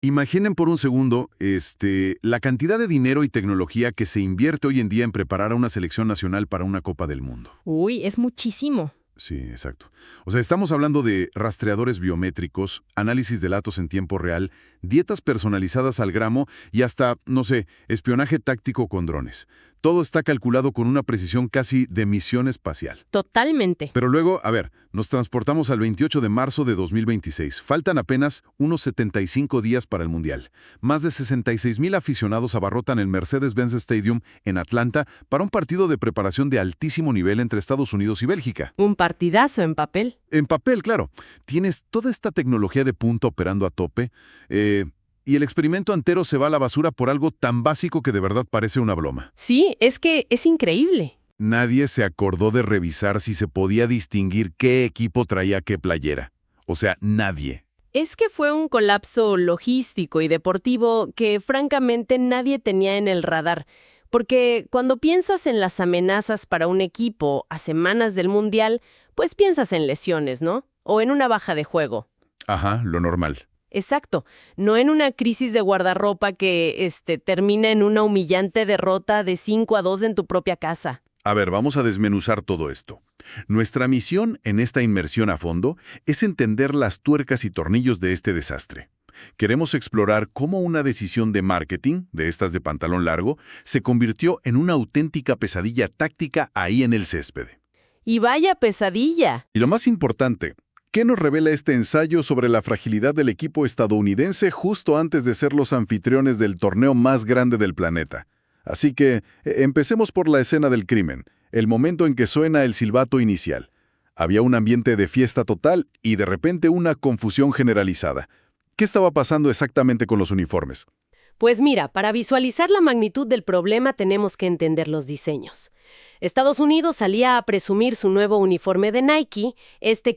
Imaginen por un segundo, la cantidad de dinero y tecnología que se invierte hoy en día en preparar a una selección nacional para una Copa del Mundo. Uy, es muchísimo. Sí, exacto. O sea, estamos hablando de rastreadores biométricos, análisis de datos en tiempo real, dietas personalizadas al gramo y hasta, no sé, espionaje táctico con drones. Todo está calculado con una precisión casi de misión espacial. Totalmente. Pero luego, a ver, nos transportamos al 28 de marzo de 2026. Faltan apenas unos 75 días para el Mundial. Más de 66,000 aficionados abarrotan el Mercedes-Benz Stadium en Atlanta para un partido de preparación de altísimo nivel entre Estados Unidos y Bélgica. Un partidazo en papel. En papel, claro. Tienes toda esta tecnología de punta operando a tope, y el experimento entero se va a la basura por algo tan básico que de verdad parece una broma. Sí, es que es increíble. Nadie se acordó de revisar si se podía distinguir qué equipo traía qué playera. O sea, nadie. Es que fue un colapso logístico y deportivo que francamente nadie tenía en el radar. Porque cuando piensas en las amenazas para un equipo a semanas del Mundial, pues piensas en lesiones, ¿no? O en una baja de juego. Ajá, lo normal. Exacto, no en una crisis de guardarropa que termina en una humillante derrota de 5-2 en tu propia casa. A ver, vamos a desmenuzar todo esto. Nuestra misión en esta inmersión a fondo es entender las tuercas y tornillos de este desastre. Queremos explorar cómo una decisión de marketing, de estas de pantalón largo, se convirtió en una auténtica pesadilla táctica ahí en el césped. Y vaya pesadilla. Y lo más importante, ¿qué nos revela este ensayo sobre la fragilidad del equipo estadounidense justo antes de ser los anfitriones del torneo más grande del planeta? Así que, empecemos por la escena del crimen, el momento en que suena el silbato inicial. Había un ambiente de fiesta total y de repente una confusión generalizada. ¿Qué estaba pasando exactamente con los uniformes? Pues mira, para visualizar la magnitud del problema tenemos que entender los diseños. Estados Unidos salía a presumir su nuevo uniforme de Nike,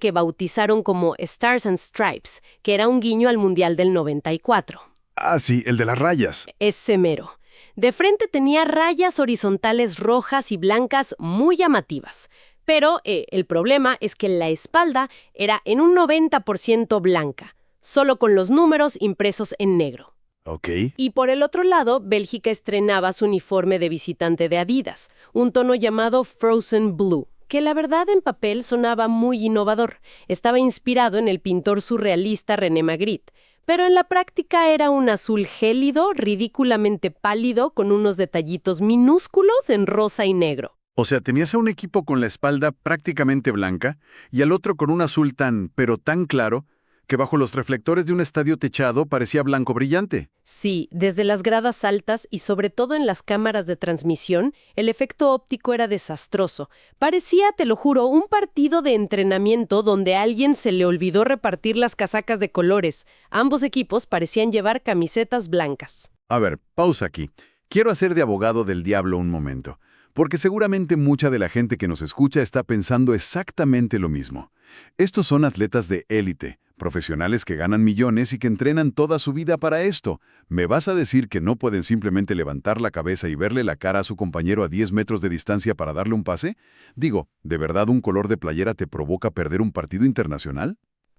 que bautizaron como Stars and Stripes, que era un guiño al Mundial del 94. Ah, sí, el de las rayas. Ese mero. De frente tenía rayas horizontales rojas y blancas muy llamativas. Pero el problema es que la espalda era en un 90% blanca, solo con los números impresos en negro. Ok. Y por el otro lado, Bélgica estrenaba su uniforme de visitante de Adidas, un tono llamado Frozen Blue, que la verdad en papel sonaba muy innovador. Estaba inspirado en el pintor surrealista René Magritte, pero en la práctica era un azul gélido, ridículamente pálido, con unos detallitos minúsculos en rosa y negro. O sea, tenías a un equipo con la espalda prácticamente blanca y al otro con un azul pero tan claro, que bajo los reflectores de un estadio techado parecía blanco brillante. Sí, desde las gradas altas y sobre todo en las cámaras de transmisión, el efecto óptico era desastroso. Parecía, te lo juro, un partido de entrenamiento donde a alguien se le olvidó repartir las casacas de colores. Ambos equipos parecían llevar camisetas blancas. A ver, pausa aquí. Quiero hacer de abogado del diablo un momento, porque seguramente mucha de la gente que nos escucha está pensando exactamente lo mismo. Estos son atletas de élite, profesionales que ganan millones y que entrenan toda su vida para esto. ¿Me vas a decir que no pueden simplemente levantar la cabeza y verle la cara a su compañero a 10 metros de distancia para darle un pase? Digo, ¿de verdad un color de playera te provoca perder un partido internacional?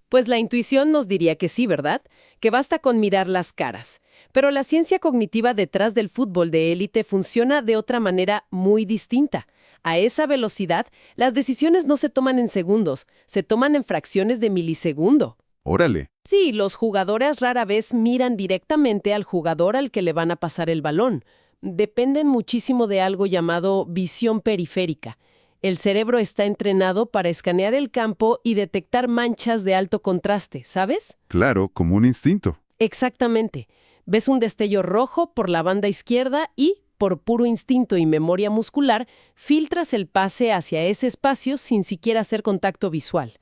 Pues la intuición nos diría que sí, ¿verdad? Que basta con mirar las caras. Pero la ciencia cognitiva detrás del fútbol de élite funciona de otra manera muy distinta. A esa velocidad, las decisiones no se toman en segundos, se toman en fracciones de milisegundo. ¡Órale! Sí, los jugadores rara vez miran directamente al jugador al que le van a pasar el balón. Dependen muchísimo de algo llamado visión periférica. El cerebro está entrenado para escanear el campo y detectar manchas de alto contraste, ¿sabes? Claro, como un instinto. Exactamente. Ves un destello rojo por la banda izquierda y, por puro instinto y memoria muscular, filtras el pase hacia ese espacio sin siquiera hacer contacto visual.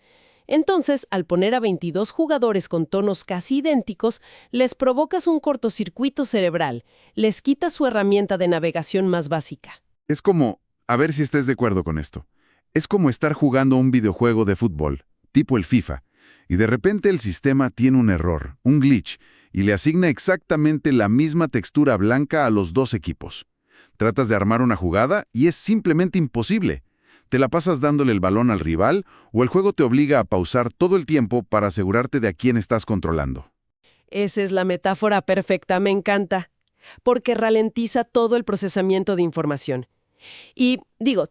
Entonces, al poner a 22 jugadores con tonos casi idénticos, les provocas un cortocircuito cerebral, les quitas su herramienta de navegación más básica. Es como, a ver si estés de acuerdo con esto, es como estar jugando un videojuego de fútbol, tipo el FIFA, y de repente el sistema tiene un error, un glitch, y le asigna exactamente la misma textura blanca a los dos equipos. Tratas de armar una jugada y es simplemente imposible. Te la pasas dándole el balón al rival o el juego te obliga a pausar todo el tiempo para asegurarte de a quién estás controlando. Esa es la metáfora perfecta, me encanta. Porque ralentiza todo el procesamiento de información. Y,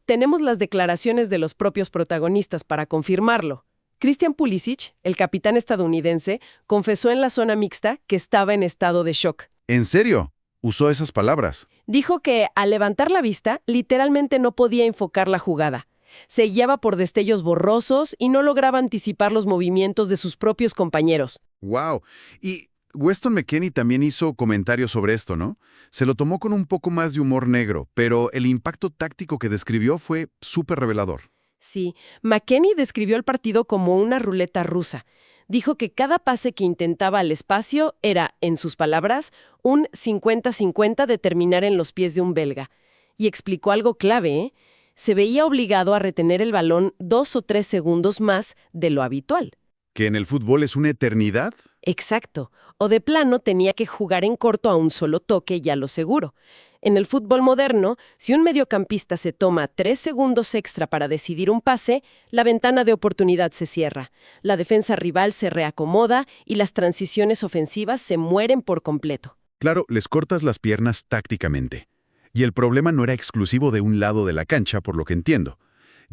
tenemos las declaraciones de los propios protagonistas para confirmarlo. Christian Pulisic, el capitán estadounidense, confesó en la zona mixta que estaba en estado de shock. ¿En serio? ¿Usó esas palabras? Dijo que, al levantar la vista, literalmente no podía enfocar la jugada. Se guiaba por destellos borrosos y no lograba anticipar los movimientos de sus propios compañeros. ¡Wow! Y Weston McKennie también hizo comentarios sobre esto, ¿no? Se lo tomó con un poco más de humor negro, pero el impacto táctico que describió fue súper revelador. Sí, McKennie describió el partido como una ruleta rusa. Dijo que cada pase que intentaba al espacio era, en sus palabras, un 50-50 de terminar en los pies de un belga. Y explicó algo clave, ¿eh? Se veía obligado a retener el balón 2 o 3 segundos más de lo habitual. ¿Que en el fútbol es una eternidad? Exacto. O de plano tenía que jugar en corto a un solo toque, ya lo seguro. En el fútbol moderno, si un mediocampista se toma 3 segundos extra para decidir un pase, la ventana de oportunidad se cierra. La defensa rival se reacomoda y las transiciones ofensivas se mueren por completo. Claro, les cortas las piernas tácticamente. Y el problema no era exclusivo de un lado de la cancha, por lo que entiendo.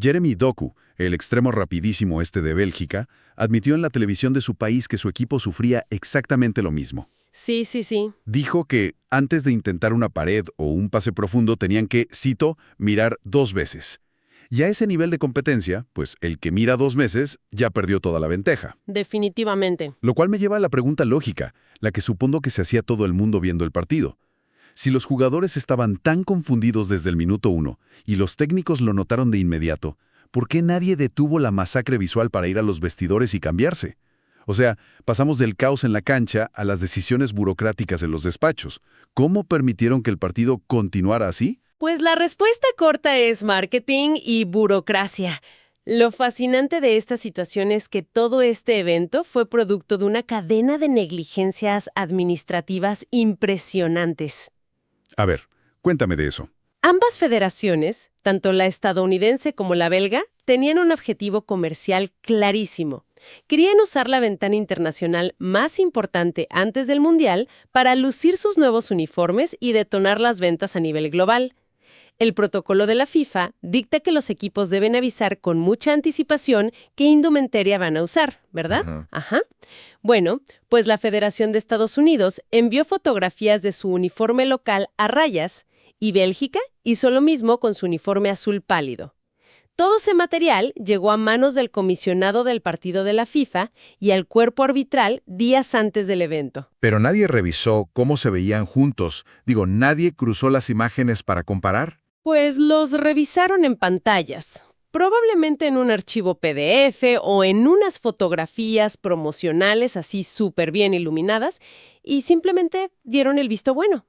Jeremy Doku, el extremo rapidísimo de Bélgica, admitió en la televisión de su país que su equipo sufría exactamente lo mismo. Sí. Dijo que antes de intentar una pared o un pase profundo tenían que, cito, mirar 2 veces. Y a ese nivel de competencia, pues el que mira 2 veces ya perdió toda la ventaja. Definitivamente. Lo cual me lleva a la pregunta lógica, la que supongo que se hacía todo el mundo viendo el partido. Si los jugadores estaban tan confundidos desde el minuto 1 y los técnicos lo notaron de inmediato, ¿por qué nadie detuvo la masacre visual para ir a los vestidores y cambiarse? O sea, pasamos del caos en la cancha a las decisiones burocráticas en los despachos. ¿Cómo permitieron que el partido continuara así? Pues la respuesta corta es marketing y burocracia. Lo fascinante de esta situación es que todo este evento fue producto de una cadena de negligencias administrativas impresionantes. A ver, cuéntame de eso. Ambas federaciones, tanto la estadounidense como la belga, tenían un objetivo comercial clarísimo. Querían usar la ventana internacional más importante antes del Mundial para lucir sus nuevos uniformes y detonar las ventas a nivel global. El protocolo de la FIFA dicta que los equipos deben avisar con mucha anticipación qué indumentaria van a usar, ¿verdad? Ajá. Bueno, pues la Federación de Estados Unidos envió fotografías de su uniforme local a rayas y Bélgica hizo lo mismo con su uniforme azul pálido. Todo ese material llegó a manos del comisionado del partido de la FIFA y al cuerpo arbitral días antes del evento. Pero nadie revisó cómo se veían juntos. ¿Nadie cruzó las imágenes para comparar? Pues los revisaron en pantallas, probablemente en un archivo PDF o en unas fotografías promocionales así súper bien iluminadas y simplemente dieron el visto bueno.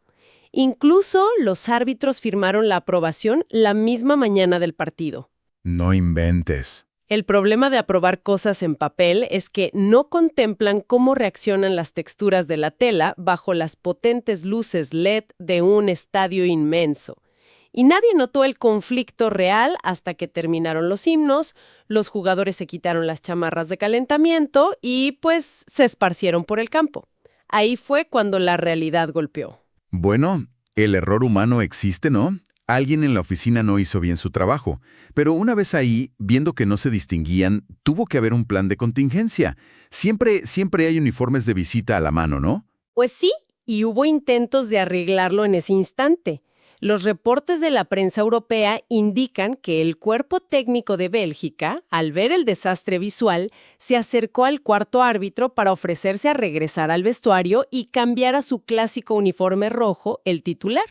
Incluso los árbitros firmaron la aprobación la misma mañana del partido. No inventes. El problema de aprobar cosas en papel es que no contemplan cómo reaccionan las texturas de la tela bajo las potentes luces LED de un estadio inmenso. Y nadie notó el conflicto real hasta que terminaron los himnos, los jugadores se quitaron las chamarras de calentamiento y, pues, se esparcieron por el campo. Ahí fue cuando la realidad golpeó. Bueno, el error humano existe, ¿no? Alguien en la oficina no hizo bien su trabajo, pero una vez ahí, viendo que no se distinguían, tuvo que haber un plan de contingencia. Siempre hay uniformes de visita a la mano, ¿no? Pues sí, y hubo intentos de arreglarlo en ese instante. Los reportes de la prensa europea indican que el cuerpo técnico de Bélgica, al ver el desastre visual, se acercó al cuarto árbitro para ofrecerse a regresar al vestuario y cambiar a su clásico uniforme rojo, el titular.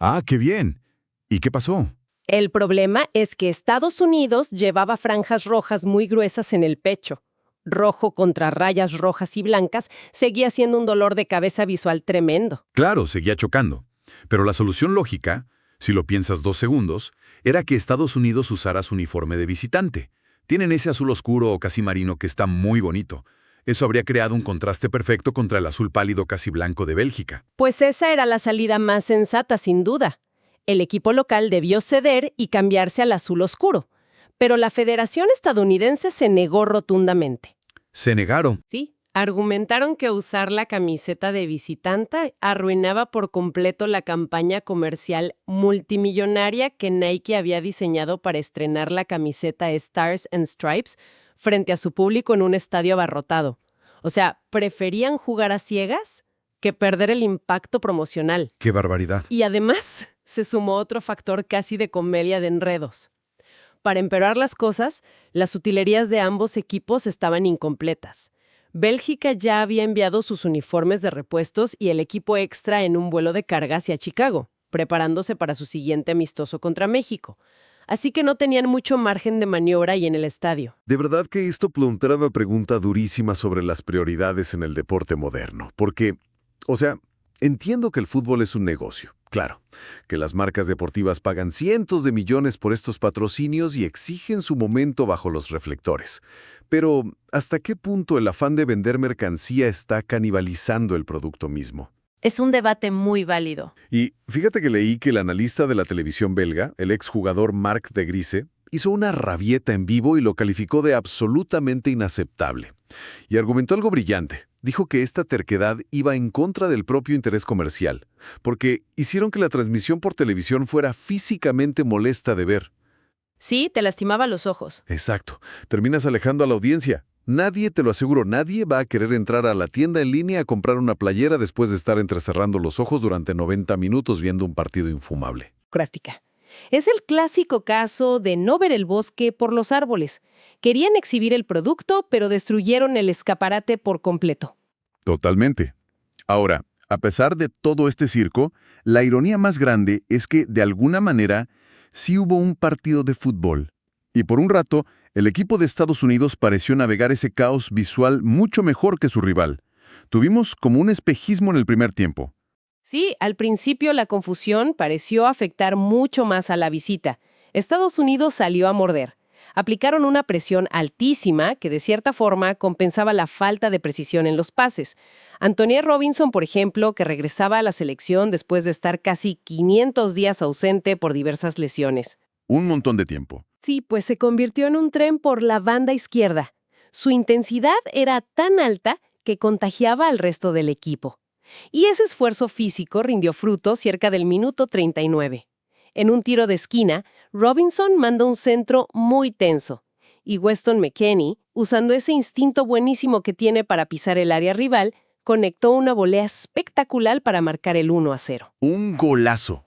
¡Ah, qué bien! ¿Y qué pasó? El problema es que Estados Unidos llevaba franjas rojas muy gruesas en el pecho. Rojo contra rayas rojas y blancas seguía siendo un dolor de cabeza visual tremendo. Claro, seguía chocando. Pero la solución lógica, si lo piensas 2 segundos, era que Estados Unidos usara su uniforme de visitante. Tienen ese azul oscuro o casi marino que está muy bonito. Eso habría creado un contraste perfecto contra el azul pálido casi blanco de Bélgica. Pues esa era la salida más sensata, sin duda. El equipo local debió ceder y cambiarse al azul oscuro. Pero la Federación Estadounidense se negó rotundamente. ¿Se negaron? Sí. Argumentaron que usar la camiseta de visitante arruinaba por completo la campaña comercial multimillonaria que Nike había diseñado para estrenar la camiseta Stars and Stripes frente a su público en un estadio abarrotado. O sea, preferían jugar a ciegas que perder el impacto promocional. ¡Qué barbaridad! Y además, se sumó otro factor casi de comedia de enredos. Para empeorar las cosas, las utilerías de ambos equipos estaban incompletas. Bélgica ya había enviado sus uniformes de repuestos y el equipo extra en un vuelo de carga hacia Chicago, preparándose para su siguiente amistoso contra México. Así que no tenían mucho margen de maniobra ahí en el estadio. De verdad que esto plantea una pregunta durísima sobre las prioridades en el deporte moderno. Porque, entiendo que el fútbol es un negocio. Claro, que las marcas deportivas pagan cientos de millones por estos patrocinios y exigen su momento bajo los reflectores. Pero, ¿hasta qué punto el afán de vender mercancía está canibalizando el producto mismo? Es un debate muy válido. Y fíjate que leí que el analista de la televisión belga, el exjugador Marc de Grise, hizo una rabieta en vivo y lo calificó de absolutamente inaceptable. Y argumentó algo brillante. Dijo que esta terquedad iba en contra del propio interés comercial, porque hicieron que la transmisión por televisión fuera físicamente molesta de ver. Sí, te lastimaba los ojos. Exacto. Terminas alejando a la audiencia. Nadie, te lo aseguro, nadie va a querer entrar a la tienda en línea a comprar una playera después de estar entrecerrando los ojos durante 90 minutos viendo un partido infumable. Crástica. Es el clásico caso de no ver el bosque por los árboles. Querían exhibir el producto, pero destruyeron el escaparate por completo. Totalmente. Ahora, a pesar de todo este circo, la ironía más grande es que, de alguna manera, sí hubo un partido de fútbol. Y por un rato, el equipo de Estados Unidos pareció navegar ese caos visual mucho mejor que su rival. Tuvimos como un espejismo en el primer tiempo. Sí, al principio la confusión pareció afectar mucho más a la visita. Estados Unidos salió a morder. Aplicaron una presión altísima que de cierta forma compensaba la falta de precisión en los pases. Antonio Robinson, por ejemplo, que regresaba a la selección después de estar casi 500 días ausente por diversas lesiones. Un montón de tiempo. Sí, pues se convirtió en un tren por la banda izquierda. Su intensidad era tan alta que contagiaba al resto del equipo. Y ese esfuerzo físico rindió fruto cerca del minuto 39. En un tiro de esquina, Robinson manda un centro muy tenso, y Weston McKennie, usando ese instinto buenísimo que tiene para pisar el área rival, conectó una volea espectacular para marcar el 1-0. Un golazo.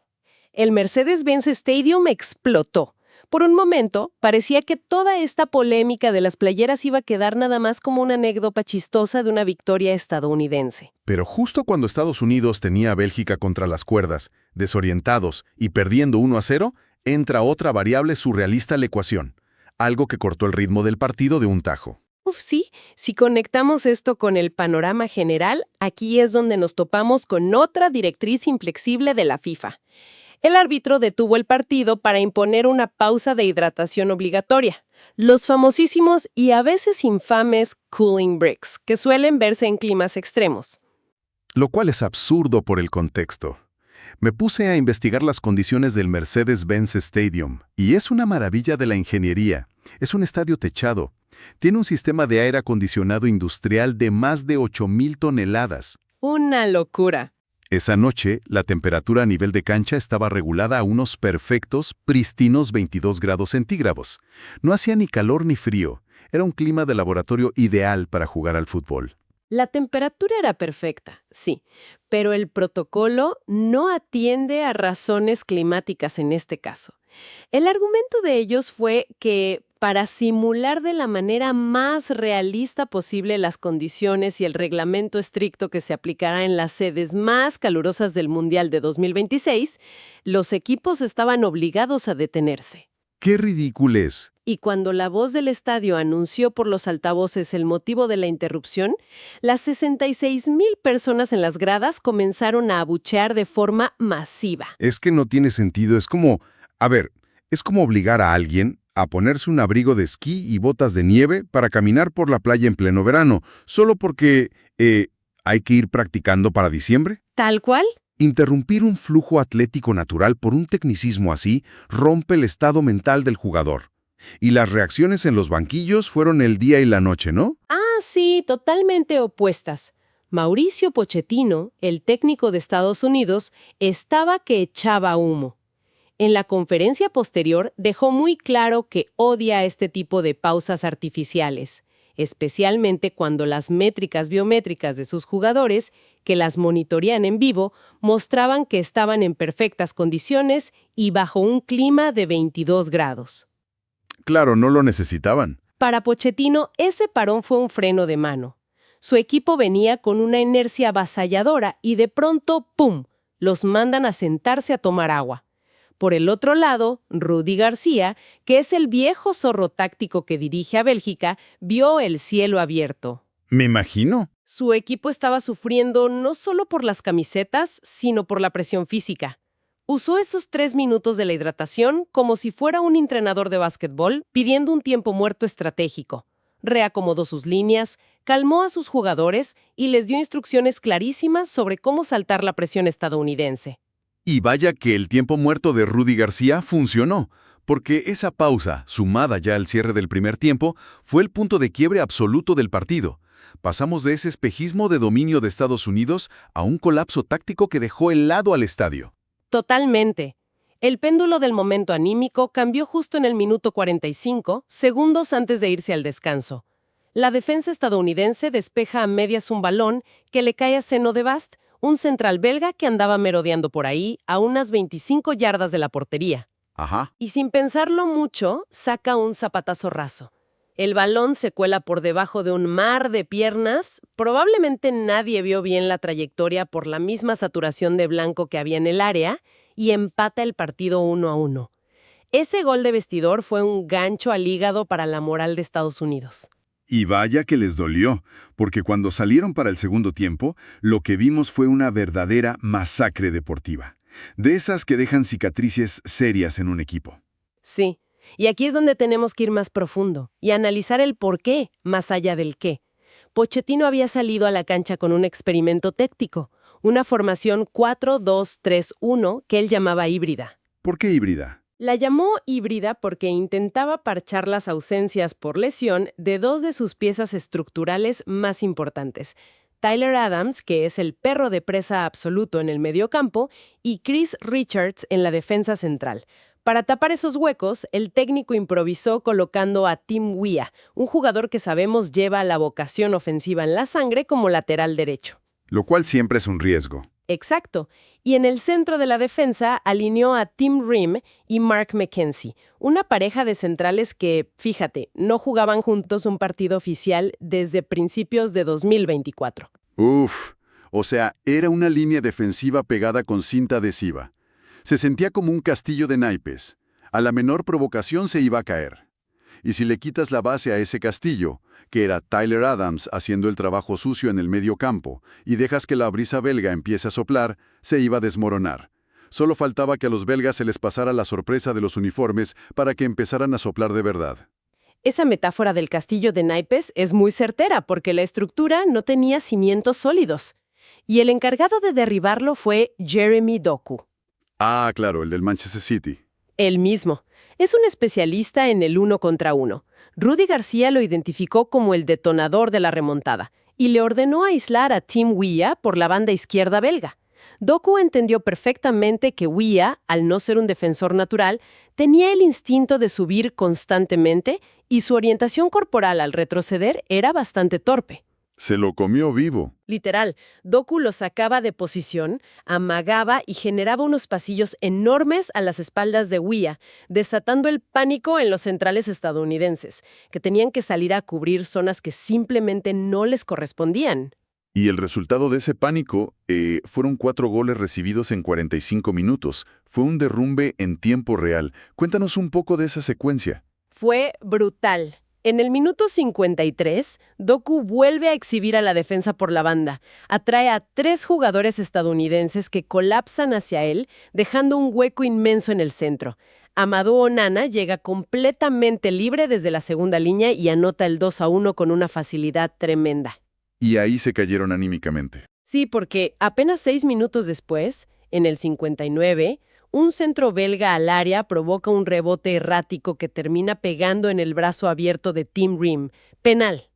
El Mercedes-Benz Stadium explotó. Por un momento, parecía que toda esta polémica de las playeras iba a quedar nada más como una anécdota chistosa de una victoria estadounidense. Pero justo cuando Estados Unidos tenía a Bélgica contra las cuerdas, desorientados y perdiendo 1-0, entra otra variable surrealista a la ecuación, algo que cortó el ritmo del partido de un tajo. Sí, si conectamos esto con el panorama general, aquí es donde nos topamos con otra directriz inflexible de la FIFA. El árbitro detuvo el partido para imponer una pausa de hidratación obligatoria, los famosísimos y a veces infames cooling breaks, que suelen verse en climas extremos. Lo cual es absurdo por el contexto. Me puse a investigar las condiciones del Mercedes-Benz Stadium, y es una maravilla de la ingeniería. Es un estadio techado. Tiene un sistema de aire acondicionado industrial de más de 8,000 toneladas. Una locura. Esa noche, la temperatura a nivel de cancha estaba regulada a unos perfectos, prístinos 22 grados centígrados. No hacía ni calor ni frío. Era un clima de laboratorio ideal para jugar al fútbol. La temperatura era perfecta, sí, pero el protocolo no atiende a razones climáticas en este caso. El argumento de ellos fue que para simular de la manera más realista posible las condiciones y el reglamento estricto que se aplicará en las sedes más calurosas del Mundial de 2026, los equipos estaban obligados a detenerse. ¡Qué ridículo es! Y cuando la voz del estadio anunció por los altavoces el motivo de la interrupción, las 66,000 personas en las gradas comenzaron a abuchear de forma masiva. Es que no tiene sentido. Es como obligar a alguien a ponerse un abrigo de esquí y botas de nieve para caminar por la playa en pleno verano, solo porque hay que ir practicando para diciembre. ¿Tal cual? Interrumpir un flujo atlético natural por un tecnicismo así rompe el estado mental del jugador. Y las reacciones en los banquillos fueron el día y la noche, ¿no? Ah, sí, totalmente opuestas. Mauricio Pochettino, el técnico de Estados Unidos, estaba que echaba humo. En la conferencia posterior dejó muy claro que odia este tipo de pausas artificiales, especialmente cuando las métricas biométricas de sus jugadores, que las monitorean en vivo, mostraban que estaban en perfectas condiciones y bajo un clima de 22 grados. Claro, no lo necesitaban. Para Pochettino, ese parón fue un freno de mano. Su equipo venía con una inercia avasalladora y de pronto, ¡pum!, los mandan a sentarse a tomar agua. Por el otro lado, Rudi García, que es el viejo zorro táctico que dirige a Bélgica, vio el cielo abierto. Me imagino. Su equipo estaba sufriendo no solo por las camisetas, sino por la presión física. Usó esos 3 minutos de la hidratación como si fuera un entrenador de básquetbol pidiendo un tiempo muerto estratégico. Reacomodó sus líneas, calmó a sus jugadores y les dio instrucciones clarísimas sobre cómo saltar la presión estadounidense. Y vaya que el tiempo muerto de Rudi García funcionó, porque esa pausa, sumada ya al cierre del primer tiempo, fue el punto de quiebre absoluto del partido. Pasamos de ese espejismo de dominio de Estados Unidos a un colapso táctico que dejó helado al estadio. Totalmente. El péndulo del momento anímico cambió justo en el minuto 45, segundos antes de irse al descanso. La defensa estadounidense despeja a medias un balón que le cae a Zeno de Bast, un central belga que andaba merodeando por ahí a unas 25 yardas de la portería. Ajá. Y sin pensarlo mucho, saca un zapatazo raso. El balón se cuela por debajo de un mar de piernas. Probablemente nadie vio bien la trayectoria por la misma saturación de blanco que había en el área y empata el partido 1-1. Ese gol de vestidor fue un gancho al hígado para la moral de Estados Unidos. Y vaya que les dolió, porque cuando salieron para el segundo tiempo, lo que vimos fue una verdadera masacre deportiva. De esas que dejan cicatrices serias en un equipo. Sí, y aquí es donde tenemos que ir más profundo y analizar el por qué, más allá del qué. Pochettino había salido a la cancha con un experimento táctico, una formación 4-2-3-1 que él llamaba híbrida. ¿Por qué híbrida? La llamó híbrida porque intentaba parchar las ausencias por lesión de 2 de sus piezas estructurales más importantes, Tyler Adams, que es el perro de presa absoluto en el mediocampo, y Chris Richards en la defensa central. Para tapar esos huecos, el técnico improvisó colocando a Tim Weah, un jugador que sabemos lleva la vocación ofensiva en la sangre como lateral derecho. Lo cual siempre es un riesgo. Exacto. Y en el centro de la defensa alineó a Tim Ream y Mark McKenzie, una pareja de centrales que, fíjate, no jugaban juntos un partido oficial desde principios de 2024. O sea, era una línea defensiva pegada con cinta adhesiva. Se sentía como un castillo de naipes. A la menor provocación se iba a caer. Y si le quitas la base a ese castillo, que era Tyler Adams haciendo el trabajo sucio en el medio campo, y dejas que la brisa belga empiece a soplar, se iba a desmoronar. Solo faltaba que a los belgas se les pasara la sorpresa de los uniformes para que empezaran a soplar de verdad. Esa metáfora del castillo de naipes es muy certera porque la estructura no tenía cimientos sólidos. Y el encargado de derribarlo fue Jeremy Doku. Ah, claro, el del Manchester City. Él mismo. Es un especialista en el 1 contra 1. Rudi García lo identificó como el detonador de la remontada y le ordenó aislar a Tim Weah por la banda izquierda belga. Doku entendió perfectamente que Weah, al no ser un defensor natural, tenía el instinto de subir constantemente y su orientación corporal al retroceder era bastante torpe. Se lo comió vivo. Literal, Doku lo sacaba de posición, amagaba y generaba unos pasillos enormes a las espaldas de Weah, desatando el pánico en los centrales estadounidenses, que tenían que salir a cubrir zonas que simplemente no les correspondían. Y el resultado de ese pánico fueron 4 goles recibidos en 45 minutos. Fue un derrumbe en tiempo real. Cuéntanos un poco de esa secuencia. Fue brutal. En el minuto 53, Doku vuelve a exhibir a la defensa por la banda. Atrae a 3 jugadores estadounidenses que colapsan hacia él, dejando un hueco inmenso en el centro. Amadou Onana llega completamente libre desde la segunda línea y anota el 2-1 con una facilidad tremenda. Y ahí se cayeron anímicamente. Sí, porque apenas 6 minutos después, en el 59, un centro belga al área provoca un rebote errático que termina pegando en el brazo abierto de Tim Ream. Penal.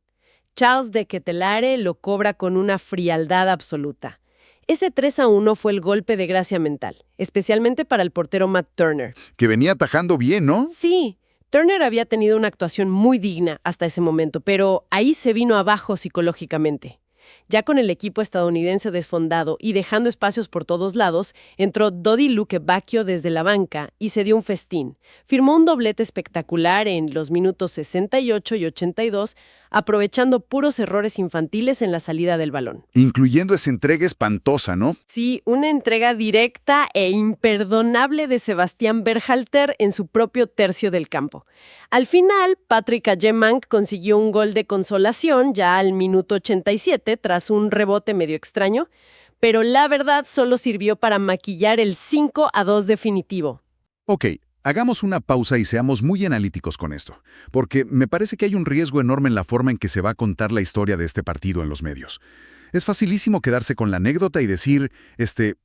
Charles de Ketelare lo cobra con una frialdad absoluta. Ese 3-1 fue el golpe de gracia mental, especialmente para el portero Matt Turner. Que venía atajando bien, ¿no? Sí, Turner había tenido una actuación muy digna hasta ese momento, pero ahí se vino abajo psicológicamente. Ya con el equipo estadounidense desfondado y dejando espacios por todos lados, entró Dodi Luke Bacchio desde la banca y se dio un festín. Firmó un doblete espectacular en los minutos 68 y 82, aprovechando puros errores infantiles en la salida del balón. Incluyendo esa entrega espantosa, ¿no? Sí, una entrega directa e imperdonable de Sebastián Berhalter en su propio tercio del campo. Al final, Patrick Agyemang consiguió un gol de consolación ya al minuto 87 tras un rebote medio extraño, pero la verdad solo sirvió para maquillar el 5-2 definitivo. Ok, hagamos una pausa y seamos muy analíticos con esto, porque me parece que hay un riesgo enorme en la forma en que se va a contar la historia de este partido en los medios. Es facilísimo quedarse con la anécdota y decir,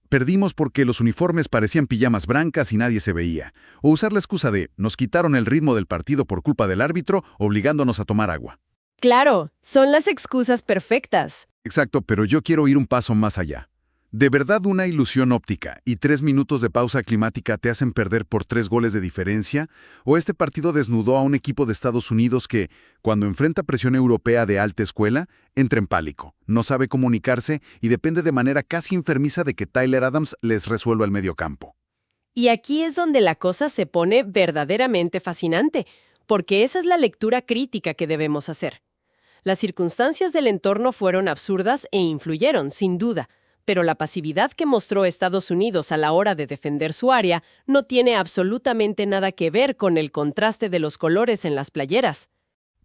perdimos porque los uniformes parecían pijamas blancas y nadie se veía. O usar la excusa de, nos quitaron el ritmo del partido por culpa del árbitro, obligándonos a tomar agua. Claro, son las excusas perfectas. Exacto, pero yo quiero ir un paso más allá. ¿De verdad una ilusión óptica y 3 minutos de pausa climática te hacen perder por 3 goles de diferencia? ¿O este partido desnudó a un equipo de Estados Unidos que, cuando enfrenta presión europea de alta escuela, entra en pánico, no sabe comunicarse y depende de manera casi enfermiza de que Tyler Adams les resuelva el mediocampo? Y aquí es donde la cosa se pone verdaderamente fascinante, porque esa es la lectura crítica que debemos hacer. Las circunstancias del entorno fueron absurdas e influyeron, sin duda, pero la pasividad que mostró Estados Unidos a la hora de defender su área no tiene absolutamente nada que ver con el contraste de los colores en las playeras.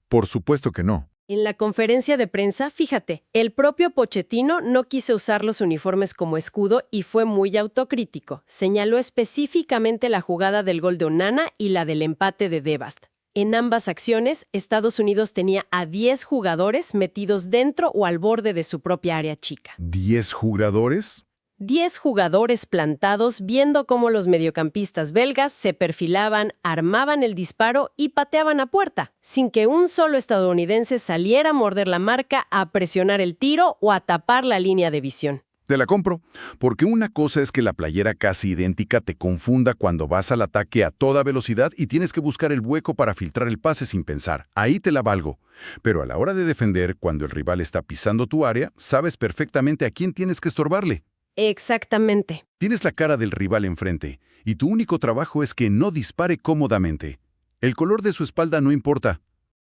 Por supuesto que no. En la conferencia de prensa, fíjate, el propio Pochettino no quiso usar los uniformes como escudo y fue muy autocrítico. Señaló específicamente la jugada del gol de Onana y la del empate de Devast. En ambas acciones, Estados Unidos tenía a 10 jugadores metidos dentro o al borde de su propia área chica. ¿10 jugadores? 10 jugadores plantados viendo cómo los mediocampistas belgas se perfilaban, armaban el disparo y pateaban a puerta, sin que un solo estadounidense saliera a morder la marca, a presionar el tiro o a tapar la línea de visión. Te la compro, porque una cosa es que la playera casi idéntica te confunda cuando vas al ataque a toda velocidad y tienes que buscar el hueco para filtrar el pase sin pensar. Ahí te la valgo. Pero a la hora de defender, cuando el rival está pisando tu área, sabes perfectamente a quién tienes que estorbarle. Exactamente. Tienes la cara del rival enfrente, y tu único trabajo es que no dispare cómodamente. El color de su espalda no importa.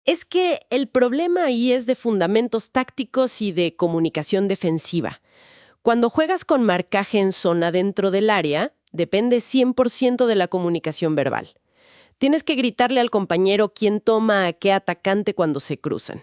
Es que el problema ahí es de fundamentos tácticos y de comunicación defensiva. Cuando juegas con marcaje en zona dentro del área, depende 100% de la comunicación verbal. Tienes que gritarle al compañero quién toma a qué atacante cuando se cruzan.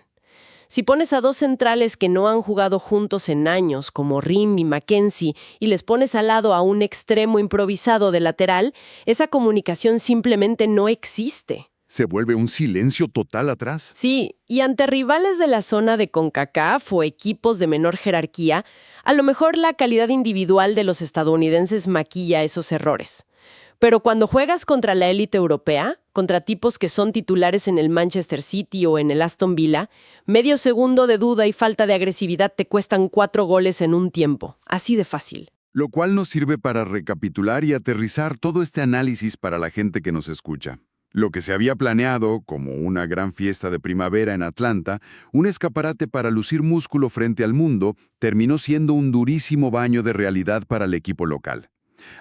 Si pones a 2 centrales que no han jugado juntos en años, como Rim y Mackenzie, y les pones al lado a un extremo improvisado de lateral, esa comunicación simplemente no existe. Se vuelve un silencio total atrás. Sí, y ante rivales de la zona de CONCACAF o equipos de menor jerarquía, a lo mejor la calidad individual de los estadounidenses maquilla esos errores. Pero cuando juegas contra la élite europea, contra tipos que son titulares en el Manchester City o en el Aston Villa, medio segundo de duda y falta de agresividad te cuestan 4 goles en un tiempo. Así de fácil. Lo cual nos sirve para recapitular y aterrizar todo este análisis para la gente que nos escucha. Lo que se había planeado como una gran fiesta de primavera en Atlanta, un escaparate para lucir músculo frente al mundo, terminó siendo un durísimo baño de realidad para el equipo local.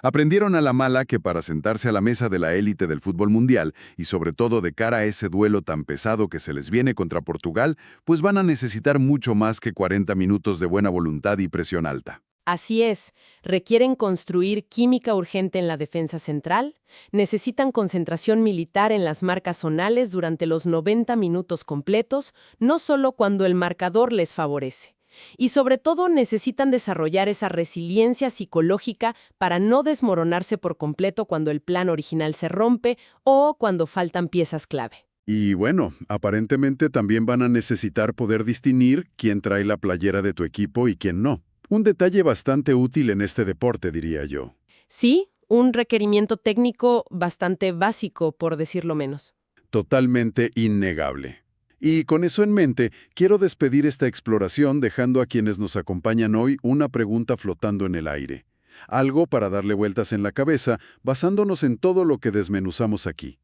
Aprendieron a la mala que para sentarse a la mesa de la élite del fútbol mundial, y sobre todo de cara a ese duelo tan pesado que se les viene contra Portugal, pues van a necesitar mucho más que 40 minutos de buena voluntad y presión alta. Así es, requieren construir química urgente en la defensa central, necesitan concentración militar en las marcas zonales durante los 90 minutos completos, no solo cuando el marcador les favorece. Y sobre todo necesitan desarrollar esa resiliencia psicológica para no desmoronarse por completo cuando el plan original se rompe o cuando faltan piezas clave. Y bueno, aparentemente también van a necesitar poder distinguir quién trae la playera de tu equipo y quién no. Un detalle bastante útil en este deporte, diría yo. Sí, un requerimiento técnico bastante básico, por decirlo menos. Totalmente innegable. Y con eso en mente, quiero despedir esta exploración dejando a quienes nos acompañan hoy una pregunta flotando en el aire. Algo para darle vueltas en la cabeza, basándonos en todo lo que desmenuzamos aquí.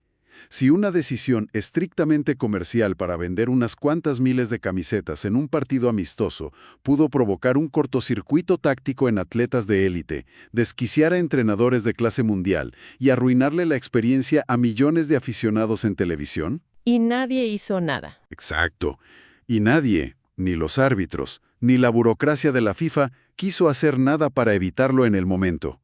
Si una decisión estrictamente comercial para vender unas cuantas miles de camisetas en un partido amistoso pudo provocar un cortocircuito táctico en atletas de élite, desquiciar a entrenadores de clase mundial y arruinarle la experiencia a millones de aficionados en televisión. Y nadie hizo nada. Exacto. Y nadie, ni los árbitros, ni la burocracia de la FIFA, quiso hacer nada para evitarlo en el momento.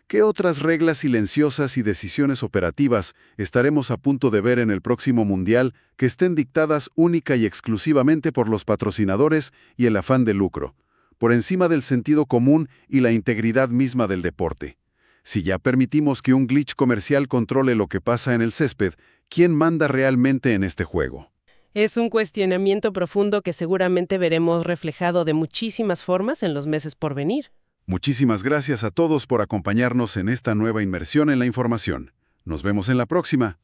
¿Qué otras reglas silenciosas y decisiones operativas estaremos a punto de ver en el próximo Mundial que estén dictadas única y exclusivamente por los patrocinadores y el afán de lucro, por encima del sentido común y la integridad misma del deporte? Si ya permitimos que un glitch comercial controle lo que pasa en el césped, ¿quién manda realmente en este juego? Es un cuestionamiento profundo que seguramente veremos reflejado de muchísimas formas en los meses por venir. Muchísimas gracias a todos por acompañarnos en esta nueva inmersión en la información. Nos vemos en la próxima.